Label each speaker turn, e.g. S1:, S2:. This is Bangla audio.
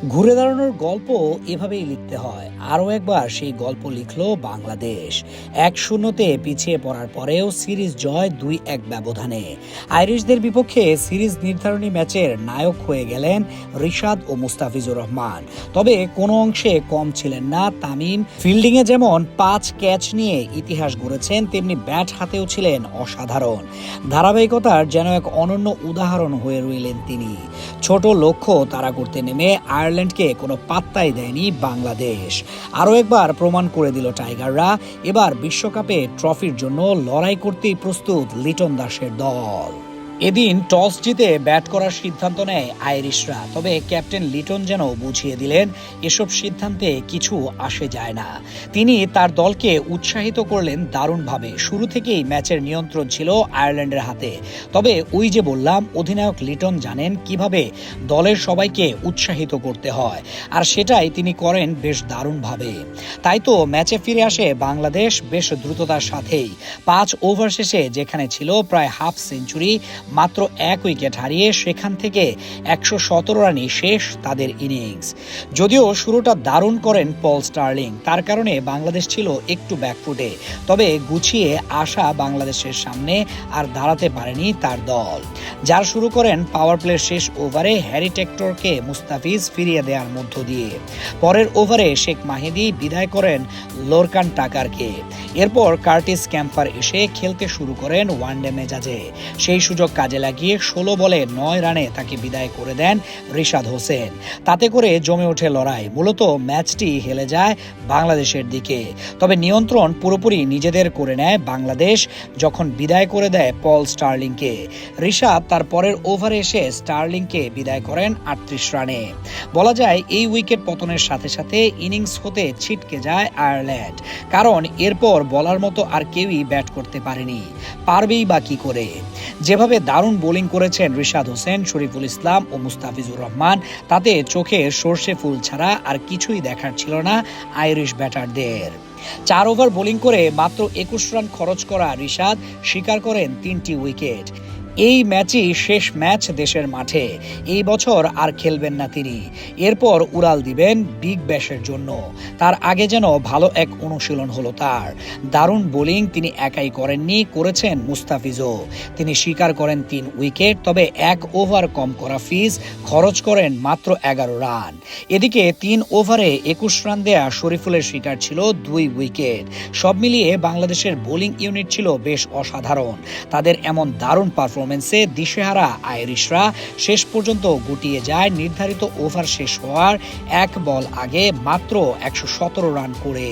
S1: ঘুরে দাঁড়ানোর গল্প এভাবেই লিখতে হয়। আরও একবার সেই গল্প লিখল বাংলাদেশ। 1-0-তে পিছিয়ে পড়ার পরেও সিরিজ জয় 2-1 ব্যবধানে। আইরিশদের বিপক্ষে সিরিজ নির্ধারণী ম্যাচের নায়ক হয়ে গেলেন রিশাদ ও মুস্তাফিজুর রহমান। তবে কোনো অংশে কম ছিলেন না তামিম। ফিল্ডিংয়ে যেমন 5 ক্যাচ নিয়ে ইতিহাস গড়েছেন, তেমনি ব্যাট হাতেও ছিলেন অসাধারণ। ধারাবাহিকতার যেন এক অনন্য উদাহরণ হয়ে রইলেন তিনি। ছোট লক্ষ্য তাড়া করতে নেমে আয়ারল্যান্ডকে কোনো পাত্তাই দেয়নি বাংলাদেশ। আরও একবার প্রমাণ করে দিল টাইগাররা এবার বিশ্বকাপে ট্রফির জন্য লড়াই করতেই প্রস্তুত লিটন দাসের দল। এদিন টস জিতে ব্যাট করার সিদ্ধান্ত নেয় আইরিশরা। তবে ক্যাপ্টেন লিটন যেন বুঝিয়ে দিলেন এসব সিদ্ধান্তে কিছু আসে যায় না। তিনি তার দলকে উৎসাহিত করলেন দারুণভাবে। শুরু থেকেই ম্যাচের নিয়ন্ত্রণ ছিল আয়ারল্যান্ডের হাতে। তবে ওই যে বললাম, অধিনায়ক লিটন জানেন কিভাবে দলের সবাইকে উৎসাহিত করতে হয়, আর সেটাই তিনি করেন বেশ দারুণভাবে। তাই তো ম্যাচে ফিরে আসে বাংলাদেশ বেশ দ্রুততার সাথেই। 5 ওভার শেষে যেখানে ছিল প্রায় হাফ সেঞ্চুরি, মাত্র 1 উইকেট হারিয়ে সেখান থেকে 117 রানই শেষ তাদের ইনিংস। যদিও শুরুটা দারুণ করেন পল স্টার্লিং, তার কারণে বাংলাদেশ ছিল একটু ব্যাকফুটে। তবে গুছিয়ে আসা বাংলাদেশের সামনে আর দাঁড়াতে পারেনি তার দল। যার শুরু করেন পাওয়ার প্লের শেষ ওভারে হ্যারি টেক্টরকে মুস্তাফিজ ফিরিয়ে দেওয়ার মধ্য দিয়ে। পরের ওভারে শেখ মাহিদি বিদায় করেন লোরকান টাকারকে। এরপর কার্টিস ক্যাম্পার এসে খেলতে শুরু করেন ওয়ানডে মেজাজে। সেই সুযোগ কাজে লাগিয়ে 16 বলে 9 রানে তাকে বিদায় করে দেন রিশাদ হোসেন। তাতে করে জমে ওঠে লড়াই। মূলত ম্যাচটি হেলে যায় বাংলাদেশের দিকে। তবে নিয়ন্ত্রণ পুরোপুরি নিজেদের করে নেয় বাংলাদেশ যখন বিদায় করে দেয় পল স্টার্লিংকে। রিশাদ তার পরের ওভারে এসে স্টার্লিংকে বিদায় করেন 38 রানে। বলা যায় এই উইকেট পতনের সাথে সাথে ইনিংস হতে ছিটকে যায় আয়ারল্যান্ড, কারণ এরপর বলার মতো আর কেউই ব্যাট করতে পারেনি। পারবেই বা কি করে? যেভাবে দারুণ বোলিং করেছেন রিশাদ হোসেন, শরীফুল ইসলাম ও মুস্তাফিজুর রহমান, তাতে চোখে সর্ষে ফুল ছাড়া আর কিছুই দেখার ছিল না আইরিশ ব্যাটারদের। 4 ওভার বোলিং করে মাত্র 21 রান খরচ করা রিশাদ শিকার করেন 3টি উইকেট। এই ম্যাচই শেষ ম্যাচ দেশের মাঠে। এই বছর আর খেলবেন না তিনি। এরপর উড়াল দিবেন বিগ ব্যাশের জন্য। তার আগে যেন ভালো এক অনুশীলন হলো তার। দারুণ বোলিং তিনি একাই করেননি, করেছেন মুস্তাফিজও। তিনি শিকার করেন 3 উইকেট। তবে 1 ওভার কম করা ফিজ খরচ করেন মাত্র 11 রান। এদিকে 3 ওভারে 21 রান দেয়া শরীফুলের শিকার ছিল 2 উইকেট। সব মিলিয়ে বাংলাদেশের বোলিং ইউনিট ছিল বেশ অসাধারণ। তাদের এমন দারুণ পারফরমেন্সে দিশেহারা আইরিশরা শেষ পর্যন্ত গুটিয়ে যায় নির্ধারিত ওভার শেষ হওয়ার 1 বল আগে মাত্র 117 রান করে।